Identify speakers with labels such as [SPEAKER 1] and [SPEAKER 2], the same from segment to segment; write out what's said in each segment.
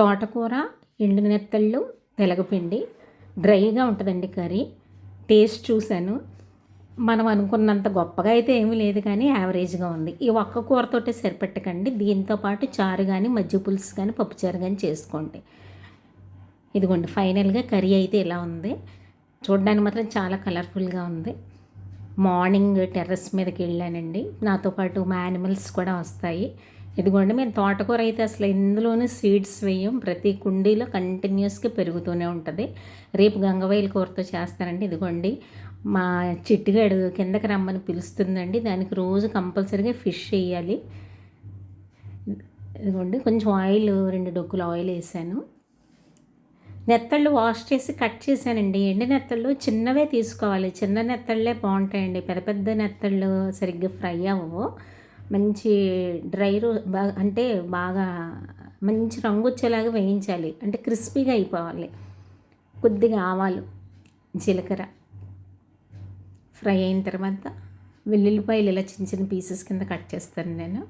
[SPEAKER 1] తోటకూర, ఎండు నెత్తళ్ళు, తెలగపిండి డ్రైగా ఉంటుందండి కర్రీ. టేస్ట్ చూశాను. మనం అనుకున్నంత గొప్పగా అయితే ఏమీ లేదు కానీ యావరేజ్గా ఉంది. ఈ ఒక్క కూరతోటే సరిపెట్టకండి. దీంతో పాటు చారు కానీ, మజ్జిగ పులుసు కానీ, పప్పుచారు కానీ చేసుకోండి. ఇదిగోండి ఫైనల్గా కర్రీ అయితే ఇలా ఉంది. చూడడానికి మాత్రం చాలా కలర్ఫుల్గా ఉంది. మార్నింగ్ టెర్రస్ మీదకి వెళ్ళానండి. నాతో పాటు మా యానిమల్స్ కూడా వస్తాయి. ఇదిగోండి మేము తోటకూర అయితే అసలు ఇందులోనే సీడ్స్ వేయం. ప్రతి కుండీలో కంటిన్యూస్గా పెరుగుతూనే ఉంటుంది. రేపు గంగవాయిల కూరతో చేస్తానండి. ఇదిగోండి మా చిట్టుగాడు కిందకి రమ్మని పిలుస్తుందండి. దానికి రోజు కంపల్సరీగా ఫిష్ వేయాలి. ఇదిగోండి కొంచెం ఆయిల్, 2 డొక్కులు ఆయిల్ వేసాను. నెత్తళ్ళు వాష్ చేసి కట్ చేశానండి. ఎండి నెత్తళ్ళు చిన్నవే తీసుకోవాలి. చిన్న నెత్తళ్ళే బాగుంటాయండి. పెద్ద పెద్ద నెత్తళ్ళు సరిగ్గా ఫ్రై అవ్వవు. మంచి డ్రై అంటే బాగా మంచి రంగు వచ్చేలాగా వేయించాలి. అంటే క్రిస్పీగా అయిపోవాలి. కొద్దిగా ఆవాలు, జీలకర్ర ఫ్రై అయిన తర్వాత వెల్లుల్లిపాయలు ఇలా చిన్న చిన్న పీసెస్ కింద కట్ చేస్తాను నేను.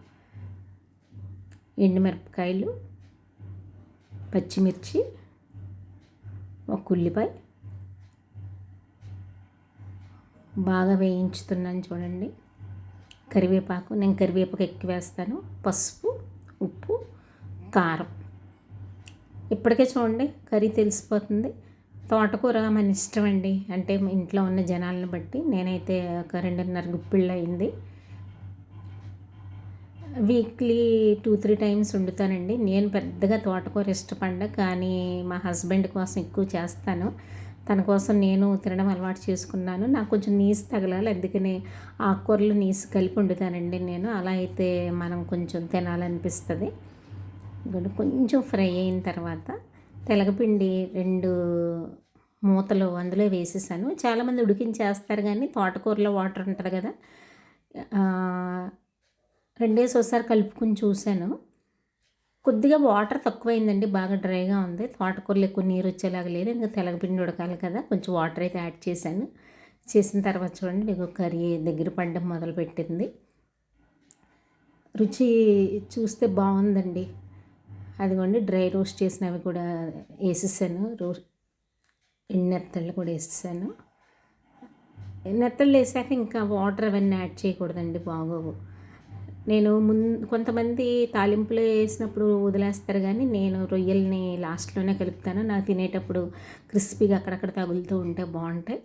[SPEAKER 1] ఎండుమిరపకాయలు, పచ్చిమిర్చి, ఒక ఉల్లిపాయ బాగా వేయించుతున్నాను చూడండి. కరివేపాకు, నేను కరివేపాకు ఎక్కువ వేస్తాను. పసుపు, ఉప్పు, కారం. ఇప్పటికే చూడండి కర్రీ తెలిసిపోతుంది. తోటకూర మన ఇష్టం అండి. అంటే ఇంట్లో ఉన్న జనాలను బట్టి నేనైతే ఒక 2.5 గుప్పిళ్ళు అయింది. వీక్లీ 2-3 టైమ్స్ వండుతానండి. నేను పెద్దగా తోటకూర ఇష్టపడ్డా, కానీ మా హస్బెండ్ కోసం ఎక్కువ చేస్తాను. తన కోసం నేను తినడం అలవాటు చేసుకున్నాను. నాకు కొంచెం నీసు తగలాలి, అందుకని ఆకుకూరలు నీసు కలిపి వండుతానండి నేను. అలా అయితే మనం కొంచెం తినాలనిపిస్తుంది. కొంచెం ఫ్రై అయిన తర్వాత తెలగపిండి 2 మూతలు అందులో వేసేసాను. చాలామంది ఉడికించేస్తారు కానీ తోటకూరలో వాటర్ ఉంటుంది కదా, 2 డేస్ ఒకసారి కలుపుకొని చూశాను. కొద్దిగా వాటర్ తక్కువైందండి. బాగా డ్రైగా ఉంది. తోటకూరలో ఎక్కువ నీరు వచ్చేలాగా లేదు. ఇంకా తెలగపిండి ఉడకాలి కదా, కొంచెం వాటర్ అయితే యాడ్ చేశాను. చేసిన తర్వాత చూడండి మీకు కర్రీ దగ్గర పడడం మొదలుపెట్టింది. రుచి చూస్తే బాగుందండి. అదిగోండి డ్రై రోస్ట్ చేసినవి కూడా వేసేసాను. నెత్తళ్ళు కూడా వేసేసాను. నెత్తళ్ళు వేసాక ఇంకా వాటర్ అవన్నీ యాడ్ చేయకూడదండి, బాగోవు. నేను కొంతమంది తాలింపులు వేసినప్పుడు వదిలేస్తారు కానీ నేను రొయ్యల్ని లాస్ట్లోనే కలుపుతాను. నాకు తినేటప్పుడు క్రిస్పీగా అక్కడక్కడ తగులుతూ ఉంటే బాగుంటాయి.